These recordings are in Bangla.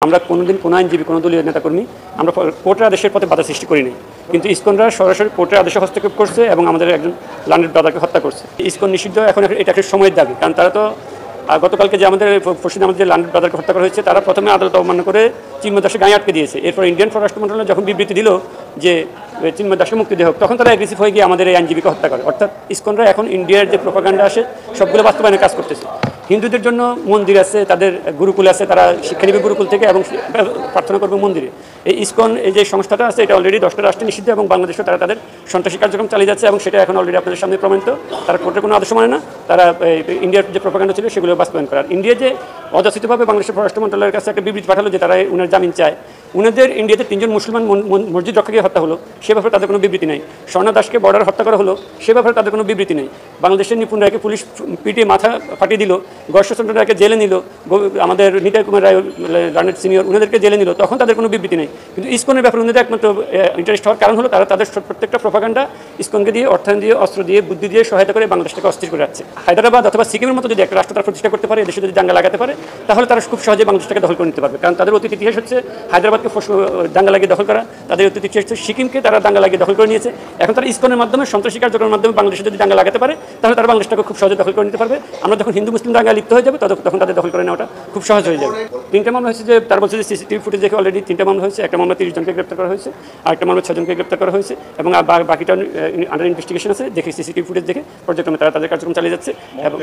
আমরা কোনোদিন কোনো আইনজীবী কোনো দলীয় নেতাকর্মী আমরা কোর্টের আদেশের পথে বাধা সৃষ্টি করিনি, কিন্তু ইসকনরা সরাসরি কোর্টের আদেশে হস্তক্ষেপ করছে এবং আমাদের একজন লার্নেড ব্রাদারকে হত্যা করছে। ইসকন নিষিদ্ধ এখন এটা একটা সময়ের দাবি, কারণ তারা তো গতকালকে যে আমাদের আমাদের লার্নেড ব্রাদারকে হত্যা করা হয়েছে, তারা প্রথমে আদালত অবমাননা করে চিন্ময় দাসকে গায়ে আটকে দিয়েছে। এরপর ইন্ডিয়ান পররাষ্ট্র মন্ত্রণালয় যখন বিবৃতি দিল যে চিন্ময় দাসকে মুক্তি দেওয়া হোক, তখন তারা অ্যাগ্রেসিভ হয়ে গিয়ে আমাদের এই আইনজীবীকে হত্যা করে। অর্থাৎ ইসকনরা এখন ইন্ডিয়ার যে প্রোপাগান্ডা আসে সবগুলো বাস্তবায়নের কাজ করতেছে। হিন্দুদের জন্য মন্দির আছে, তাদের গুরুকুল আছে, তারা শিক্ষা নেবে গুরুকুল থেকে এবং প্রার্থনা করবে মন্দিরে। এই ইসকন এই যে সংস্থাটা আছে এটা অলরেডি 10টা রাষ্ট্রে নিষিদ্ধ এবং বাংলাদেশেও তারা তাদের সন্ত্রাসী কার্যক্রম চালিয়ে যাচ্ছে এবং সেটা এখন অলরেডি আপনাদের সামনে প্রমাণিত। তারা কোর্টের কোনো আদেশ মানে না, তারা ইন্ডিয়ার যে প্রোপাগান্ডা ছিল সেগুলো বাস্তবায়ন করার। ইন্ডিয়া যে অযাচিতভাবে বাংলাদেশের পররাষ্ট্র মন্ত্রণালয়ের কাছে একটা বিবৃতি পাঠালো যে তারা উনার জামিন চায়, উনাদের ইন্ডিয়াতে 3 জন মুসলমান মসজিদ রক্ষাকে হত্যা হলো, সে ব্যাপারে তাদের কোনো বিবৃতি নেই। স্বর্ণা দাসকে বর্ডার হত্যা করা হলো, সে ব্যাপারে তাদের কোনো বিবৃতি নেই। বাংলাদেশের নিপুণ রায়কে পুলিশ পিটিয়ে মাথা ফাটিয়ে দিল, গর্ষচন্দ্র রায়কে জেলে নিল, আমাদের নিতাই কুমার রায় লার্নেড সিনিয়র উনাদেরকে জেলে নিল, তখন তাদের কোনো বিবৃতি নেই। কিন্তু ইসকনের ব্যাপারে উনাদের একমাত্র ইন্টারেস্ট হওয়ার কারণ হলো তারা তাদের প্রত্যেকটা প্রোপাগান্ডা ইসকনকে দিয়ে, অর্থায়ন দিয়ে, অস্ত্র দিয়ে, বুদ্ধি দিয়ে সহায়তা করে বাংলাদেশটাকে অস্থির করে রাখছে। হায়দ্রাবাদ অথবা সিকিমের মতো যদি একটা রাষ্ট্র তারা প্রতিষ্ঠা করতে পারে, দেশে যদি দাঙ্গা লাগাতে পারে, তাহলে তারা খুব সহজে বাংলাদেশটাকে দখল করে নিতে পারবে। কারণ তাদের অতীত ইতিহাস হচ্ছে হায়দ্রাবাদকে দাঙ্গা লাগিয়ে দখল করা, তাদের অতীত ইতিহাস হচ্ছে সিকিমকে তারা দাঙ্গা লাগিয়ে দখল করে নিয়েছে। এখন তারা ইসকনের মাধ্যমে, সন্ত্রাসী কার্যক্রমের মাধ্যমে বাংলাদেশে যদি দাঙ্গা লাগাতে পারে, তাহলে তারা বাংলাদেশটাকে খুব সহজে দখল করে নিতে পারবে। আমরা যখন হিন্দু মুসলিম দাঙ্গা লিপ্ত হয়ে যাবে তখন তাদের দখল করে নেওয়াটা খুব সহজ হয়ে যাবে। 3টা মামলা হয়েছে, যে তার বলছে যে সিসিটিভি ফুটেজ দেখে অলরেডি 3টা মামলা হয়েছে। একটা মামলা 30 জনকে গ্রেপ্তার করা হয়েছে, আর একটা মামলা 6 জনকে গ্রেপ্তার করা হয়েছে এবং বাকিটা আন্ডার ইনভেস্টিগেশন আছে। দেখে সিসিটিভি ফুটেজ দেখে পর্যায়ক্রমে তারা তাদের কার্যক্রম চালিয়ে যাচ্ছে এবং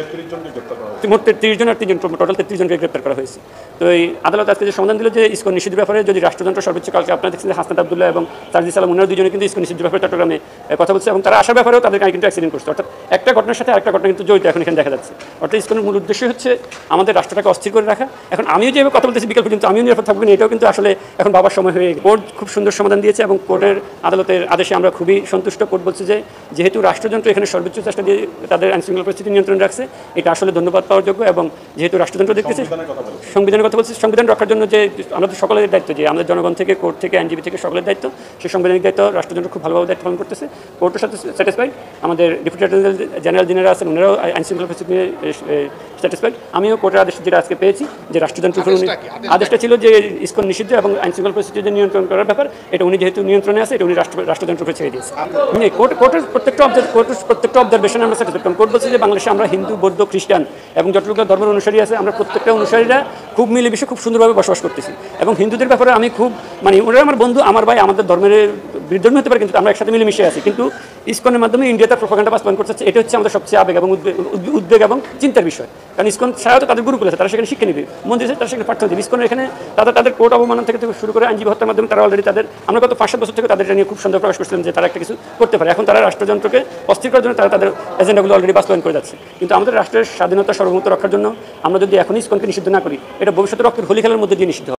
মোট 30 জন আর 3 জন, টোটাল 33 জনকে গ্রেপ্তার করা হয়েছে। তো এই আদালত আজকে যে সমাধান দিল যে ইসকন নিষিদ্ধের ব্যাপারে যদি রাষ্ট্রযন্ত্র সর্বোচ্চ, কালকে আপনারা দেখছেন যে হাসনাত আব্দুল্লাহ এবং তারজিস সালাম ওনারা দুজনে কিন্তু ইসকন নিষিদ্ধের ব্যাপারে চট্টগ্রামে কথা বলছে এবং তারা আসার ব্যাপারেও তাদের কিন্তু অ্যাক্সিডেন্ট করছে। অর্থাৎ একটা ঘটনার সাথে আরেকটা ঘটনা কিন্তু জড়িত এখন এখানে দেখা যাচ্ছে। অর্থাৎ ইসকনের মূল উদ্দেশ্য হচ্ছে আমাদের রাষ্ট্রটাকে অস্থির করে রাখা। এখন আমিও যেভাবে কথা বলতেছি বিকেল পর্যন্ত আমিও নিরাপদ থাকবো না, এটাও কিন্তু আসলে এখন বাবার সময় হয়ে গেছে। কোর্ট খুব সুন্দর সমাধান দিয়েছে এবং কোর্টের আদালতের আদেশে আমরা খুবই সন্তুষ্ট। কোর্ট বলছে যে যেহেতু রাষ্ট্রযন্ত্র এখানে সর্বোচ্চ চেষ্টা দিয়ে তাদের আইনশৃঙ্খলা পরিস্থিতি নিয়ন্ত্রণ রাখছে, এটা আসলে ধন্যবাদ পাওয়ার যোগ্য। এবং যেহেতু রাষ্ট্রযন্ত্র দেখতেছে, সংবিধানের কথা বলছে, সংবিধান রক্ষার জন্য যে আমাদের সকলের দায়িত্ব, যে আমাদের জনগণ থেকে, কোর্ট থেকে, আইনজীবী থেকে সকলের দায়িত্ব, সেই সাংবিধানিক দায়িত্ব রাষ্ট্রযন্ত্র খুব ভালোভাবে দায়িত্ব পালন করতেছে। কোর্টের সাথে স্যাটিসফাইড, আমাদের ডেপুটি জেনারেল যিনারা আছেন ওনারাও আইনশৃঙ্খলা পরিস্থিতি নিয়ে স্যাটিসফাইড। আমিও কোর্টের আদেশ যেটা আজকে পেয়েছি যে রাষ্ট্রযন্ত্র আদেশটা ছিল যে ইসকন নিষিদ্ধ এবং আইনশৃঙ্খলা পরিস্থিতি যে নিয়ন্ত্রণ করার ব্যাপার, এটা উনি যেহেতু নিয়ন্ত্রণে আছে, এটা উনি রাষ্ট্রযন্ত্রকে ছেড়ে দিয়েছে। কোর্টের প্রত্যেকটা অবজারভেশন আমরা স্যাটিসফাইড। কারণ কোর্ট বলছে যে বাংলাদেশে আমরা হিন্দু, বৌদ্ধ, খ্রিস্টান এবং যতটুকু ধর্মের অনুসারী আছে, আমরা প্রত্যেকটা অনুসারীরা খুব মিলেমিশে খুব সুন্দরভাবে বসবাস করতেছি। এবং হিন্দুদের ব্যাপারে আমি খুব ওরা আমার বন্ধু, আমার ভাই, আমাদের ধর্মের বিরোধী হতে পারে, কিন্তু আমরা একসাথে মিলেমিশে আছি। কিন্তু ইসকনের মাধ্যমে ইন্ডিয়া তার প্রোপাগান্ডা বাস্তবায়ন করছে, এটা হচ্ছে আমাদের সবচেয়ে আবেগ এবং উদ্বেগ এবং চিন্তার বিষয়। কারণ ইসকন ছাড়াও তো তাদের গুরুকুল আছে, তারা সেখানে শিক্ষা নেবে, মন্দির আছে, তারা সেখানে প্রার্থনা দেবে। ইসকনের এখানে তাদের কোর্ট অবমাননা থেকে শুরু করে আইনজীবী হত্যার মাধ্যমে তারা অলরেডি আমরা গত 5-7 বছর থেকে তাদের নিয়ে খুব সন্দেহ প্রকাশ করছিলাম যে তারা একটা কিছু করতে পারে। এখন তারা রাষ্ট্রযন্ত্রকে অস্থির করার জন্য তারা তাদের এজেন্ডাগুলো অলরেডি বাস্তবায়ন করে যাচ্ছে। কিন্তু আমাদের রাষ্ট্রের স্বাধীনতা, সার্বভৌমত্ব রক্ষার জন্য আমরা যদি এখন ইসকনকে নিষিদ্ধ না করি, এটা ভবিষ্যতে রক্তের হোলি খেলার মধ্যে দিয়ে নিষিদ্ধ হবে।